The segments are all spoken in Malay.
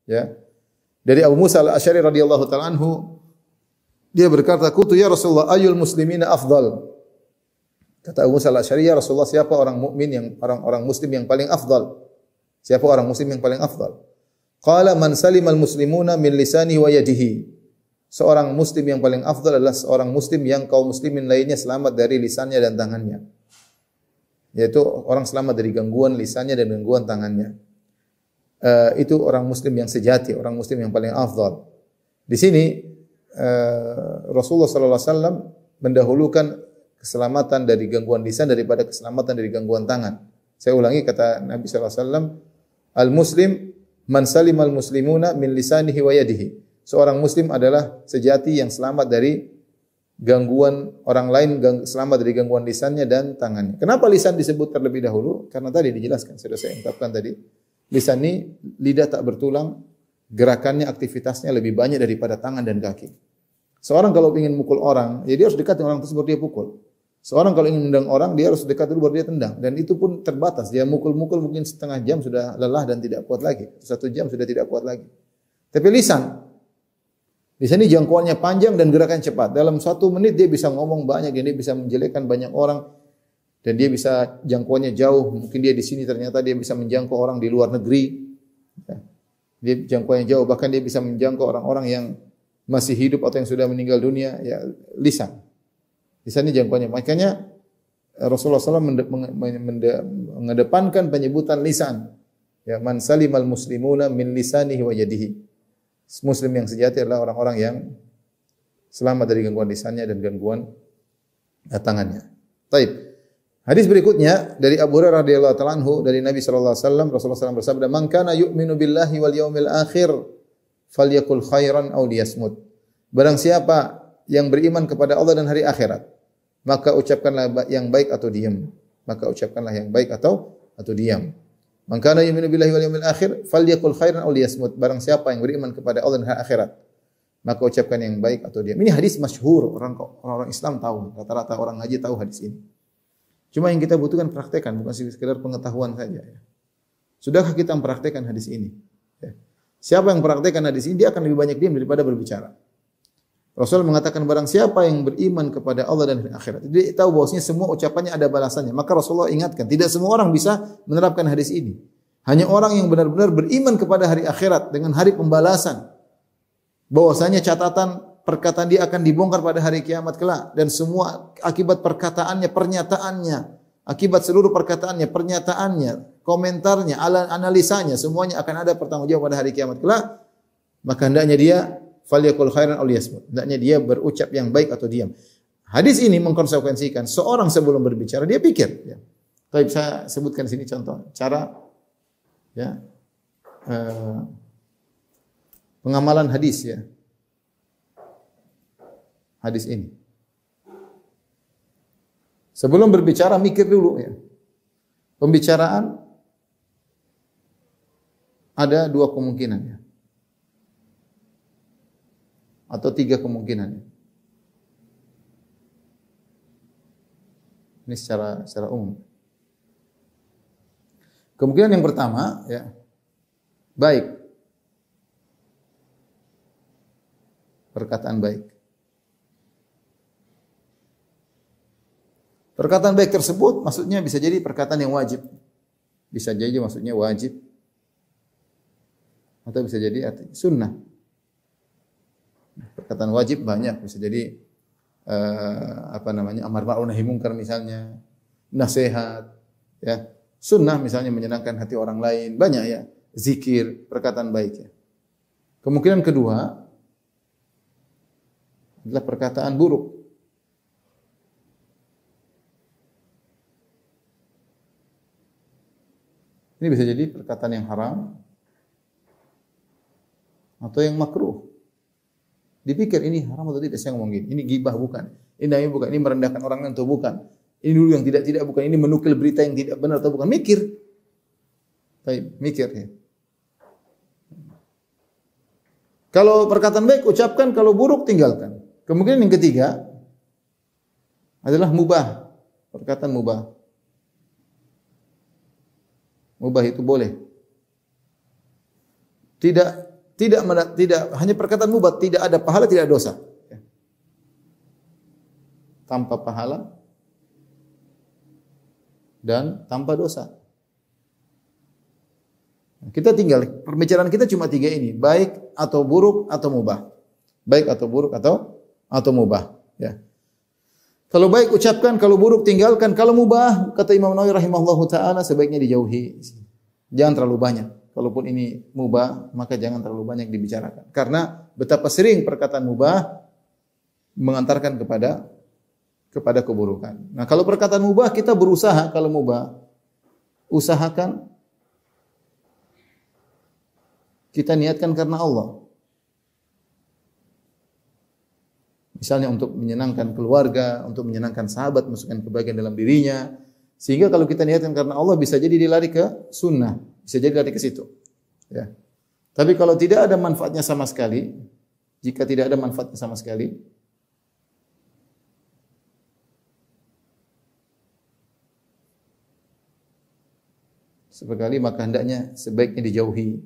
Ya. Dari Abu Musa Al-Asy'ari radhiyallahu taala anhu, dia berkata, "Qultu ya Rasulullah, ayyul muslimina afdal?" Kata Abu Musa Al-Asy'ari, "Ya Rasulullah, siapa orang mukmin yang orang muslim yang paling afdal?" Siapa orang muslim yang paling afdal? Qala man salimal muslimuna min lisanihi wa yadihi. Seorang muslim yang paling afdal adalah seorang muslim yang kaum muslimin lainnya selamat dari lisannya dan tangannya. Yaitu orang selamat dari gangguan lisannya dan gangguan tangannya. Itu orang muslim yang sejati, orang muslim yang paling afdal. Di sini Rasulullah sallallahu alaihi wasallam mendahulukan keselamatan dari gangguan lisan daripada keselamatan dari gangguan tangan. Saya ulangi kata Nabi sallallahu alaihi wasallam, al-muslim man salimal muslimuna min lisanihi wa yadihi. Seorang muslim adalah sejati yang selamat dari gangguan orang lain, selamat dari gangguan lisannya dan tangannya. Kenapa lisan disebut terlebih dahulu? Karena tadi dijelaskan, sudah saya ungkapkan tadi. Lisan ini lidah tak bertulang, gerakannya, aktivitasnya lebih banyak daripada tangan dan kaki. Seorang kalau ingin mukul orang, ya dia harus dekat dengan orang tersebut dia pukul. Seorang kalau ingin mendang orang, dia harus dekat dulu baru dia tendang. Dan itu pun terbatas. Dia mukul-mukul mungkin setengah jam sudah lelah dan tidak kuat lagi. 1 jam sudah tidak kuat lagi. Tapi lisan ini jangkauannya panjang dan gerakan cepat. Dalam 1 menit dia bisa ngomong banyak, dia bisa menjelekkan banyak orang. Dan dia bisa jangkauannya jauh. Mungkin dia di sini ternyata dia bisa menjangkau orang di luar negeri. Dia jangkauannya jauh. Bahkan dia bisa menjangkau orang-orang yang masih hidup atau yang sudah meninggal dunia. Ya, lisan. Lisan ini jangkauannya. Makanya Rasulullah SAW mengedepankan penyebutan lisan. Ya, man salimal muslimuna min lisanihi wa yadihi. Muslim yang sejati adalah orang-orang yang selamat dari gangguan lisannya dan gangguan tangannya. Taib. Hadis berikutnya dari Abu Hurairah radhiyallahu ta'ala anhu dari Nabi sallallahu alaihi wasallam, Rasulullah SAW bersabda, "Man kana yu'minu billahi wal yawmil akhir falyakul khairan aw liyasmut." Barang siapa yang beriman kepada Allah dan hari akhirat, maka ucapkanlah yang baik atau diam. Maka ucapkanlah yang baik atau diam. Man kana yu'minu billahi wal yawmil akhir falyakul khairan aw liyasmut. Barang siapa yang beriman kepada Allah dan hari akhirat, maka ucapkan yang baik atau diam. Ini hadis masyhur, orang Islam tahu, rata-rata orang haji tahu hadis ini. Cuma yang kita butuhkan praktekan, bukan sekedar pengetahuan saja. Sudahkah kita mempraktekkan hadis ini? Siapa yang mempraktekkan hadis ini, dia akan lebih banyak diam daripada berbicara. Rasul mengatakan barang siapa yang beriman kepada Allah dan hari akhirat, dia tahu bahwasanya semua ucapannya ada balasannya. Maka Rasulullah ingatkan, tidak semua orang bisa menerapkan hadis ini. Hanya orang yang benar-benar beriman kepada hari akhirat dengan hari pembalasan. Bahwasanya catatan perkataan dia akan dibongkar pada hari kiamat kelak dan semua akibat perkataannya, pernyataannya, akibat seluruh perkataannya, pernyataannya, komentarnya, analisanya, semuanya akan ada pertanggungjawab pada hari kiamat kelak. Maka hendaknya dia falyakul khairan aw liyasmut. Hendaknya dia berucap yang baik atau diam. Hadis ini mengkonsekuensikan seorang sebelum berbicara dia pikir. Ya. Baik, saya sebutkan di sini contoh cara ya pengamalan hadis ya. Hadis ini. Sebelum berbicara mikir dulu ya. Pembicaraan ada 2 kemungkinan ya. Atau 3 kemungkinan. Ini secara umum. Kemungkinan yang pertama ya. Baik. Perkataan baik. Perkataan baik tersebut maksudnya bisa jadi perkataan yang wajib. Bisa jadi maksudnya wajib. Atau bisa jadi sunnah. Perkataan wajib banyak, bisa jadi amar ma'ruf nahi munkar misalnya, nasihat, ya. Sunnah misalnya menyenangkan hati orang lain, banyak ya. Zikir, perkataan baik ya. Kemungkinan kedua adalah perkataan buruk. Ini bisa jadi perkataan yang haram atau yang makruh. Dipikir ini haram atau tidak, saya ngomong gini. Ini ghibah bukan. Ini namanya bukan. Ini merendahkan orang lain atau bukan. Ini dulu yang tidak bukan. Ini menukil berita yang tidak benar atau bukan. Mikir. Mikir ya. Kalau perkataan baik ucapkan, kalau buruk tinggalkan. Kemungkinan yang ketiga adalah mubah. Perkataan mubah. Mubah itu boleh. Tidak tidak hanya perkataan mubah, tidak ada pahala, tidak ada dosa. Tanpa pahala dan tanpa dosa. Kita tinggal, pembicaraan kita cuma 3 ini, baik atau buruk atau mubah. Baik atau buruk atau mubah, ya. Kalau baik ucapkan, kalau buruk tinggalkan, kalau mubah kata Imam Nawawi rahimahullahu taala sebaiknya dijauhi. Jangan terlalu banyak. Kalaupun ini mubah, maka jangan terlalu banyak dibicarakan. Karena betapa sering perkataan mubah mengantarkan kepada keburukan. Nah, kalau perkataan mubah kita berusaha, kalau mubah usahakan kita niatkan karena Allah. Misalnya untuk menyenangkan keluarga, untuk menyenangkan sahabat, masukkan kebaikan dalam dirinya. Sehingga kalau kita niatkan karena Allah bisa jadi dia lari ke sunnah, bisa jadi lari ke situ. Ya. Tapi kalau tidak ada manfaatnya sama sekali, jika tidak ada manfaatnya sama sekali, maka hendaknya sebaiknya dijauhi.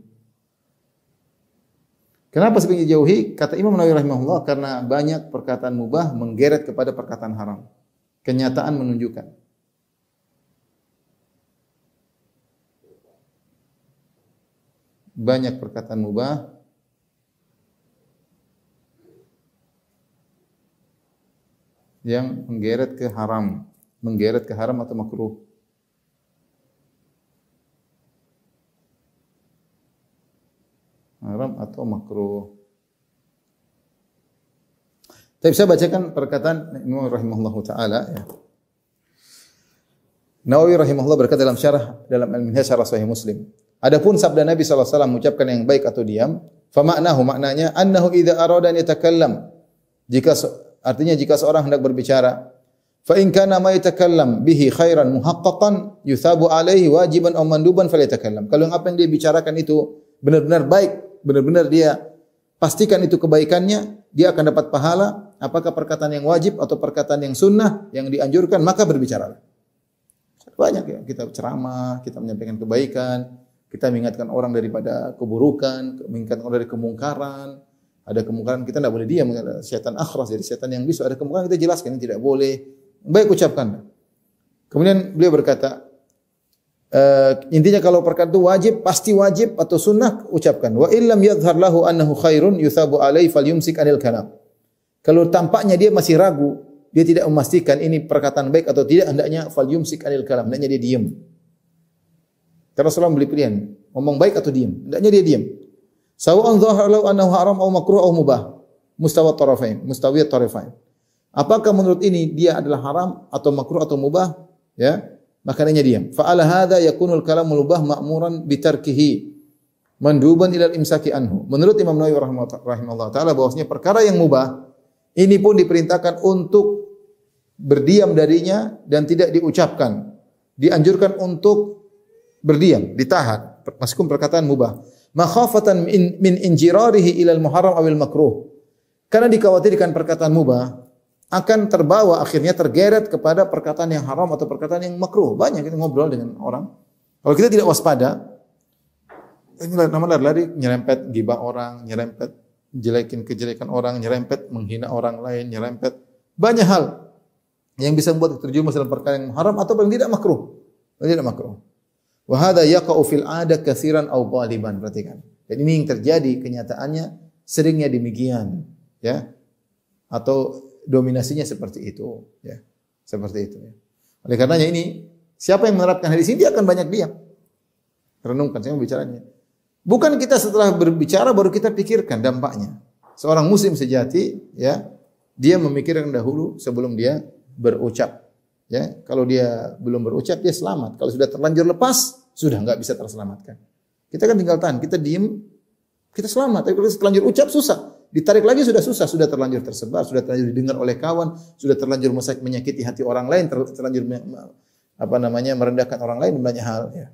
Kenapa sebaiknya dijauhi? Kata Imam Nawawi rahimahullah, karena banyak perkataan mubah menggeret kepada perkataan haram. Kenyataan menunjukkan. Banyak perkataan mubah yang menggeret ke haram atau makruh. Haram atau makruh. Tapi saya bacakan perkataan Imam rahimahullahu taala, ya. Nawawi rahimahullah berkata dalam Al-Minhaj syarah Sahih Muslim. Adapun sabda Nabi sallallahu alaihi wasallam mengucapkan yang baik atau diam, fa maknanya annahu idza arada an yatakallam. Artinya jika seorang hendak berbicara, fa in kana ma yatakallam bihi khairan muhaqqaqan yuthabu alaihi wajiban aw manduban falyatakallam. Kalau apa yang dia bicarakan itu benar-benar baik, benar-benar dia pastikan itu kebaikannya, dia akan dapat pahala, apakah perkataan yang wajib atau perkataan yang sunnah yang dianjurkan, maka berbicaralah. Banyak ya, kita ceramah, kita menyampaikan kebaikan, kita mengingatkan orang daripada keburukan, mengingatkan orang dari kemungkaran. Ada kemungkaran kita tidak boleh diam, syaitan akhras, jadi syaitan yang bisu, ada kemungkaran kita jelaskan ini tidak boleh. Baik ucapkan. Kemudian beliau berkata, intinya kalau perkara itu wajib, pasti wajib atau sunnah, ucapkan. Wa illam yadhhar lahu annahu khairun yuthabu alaihi falyumsik anil kalam. Kalau tampaknya dia masih ragu, dia tidak memastikan ini perkataan baik atau tidak, hendaknya falyumsik anil kalam, hendaknya dia diam. Karena Rasulullah memberi pilihan, ngomong baik atau diam, hendaknya dia diam. Sawa'un dhahara lahu annahu haram aw makruh aw mubah, mustawiyat tarafain. Apakah menurut ini dia adalah haram atau makruh atau mubah, ya? Makanya diam. Fa'ala hadza yakunul kalamul mubah ma'muran bitarkihi manduban ila al-imsaki anhu. Menurut Imam Nawawi rahimahullah taala bahwasanya perkara yang mubah ini pun diperintahkan untuk berdiam darinya dan tidak diucapkan. Dianjurkan untuk berdiam, ditahan. Meskipun perkataan mubah. Makhafatan min injirarihi ila al-muharram awil makruh. Karena dikhawatirkan perkataan mubah akan terbawa, akhirnya tergeret kepada perkataan yang haram atau perkataan yang makruh. Banyak kita ngobrol dengan orang. Kalau kita tidak waspada, ini lari-lari nyerempet gibah orang, nyerempet kejelekan orang, nyerempet menghina orang lain, nyerempet banyak hal yang bisa membuat terjerumus dalam perkara yang haram atau paling tidak makruh. Paling tidak makruh. Wa hadza yaqa'u fil 'ada katsiran aw ghaliban. Perhatikan. Dan ini yang terjadi kenyataannya seringnya demikian, ya. Atau dominasinya seperti itu, ya. Seperti itu, ya. Oleh karenanya ini, siapa yang menerapkan hadis ini dia akan banyak diam. Renungkan saya bicaranya. Bukan kita setelah berbicara baru kita pikirkan dampaknya. Seorang muslim sejati, ya, dia memikirkan dahulu sebelum dia berucap. Ya, kalau dia belum berucap dia selamat. Kalau sudah terlanjur lepas, sudah enggak bisa terselamatkan. Kita kan tinggal tahan, kita diam, kita selamat. Tapi kalau terlanjur ucap susah. Ditarik lagi sudah susah, sudah terlanjur tersebar, sudah terlanjur didengar oleh kawan, sudah terlanjur menyakiti hati orang lain, terlanjur merendahkan orang lain, banyak hal, ya.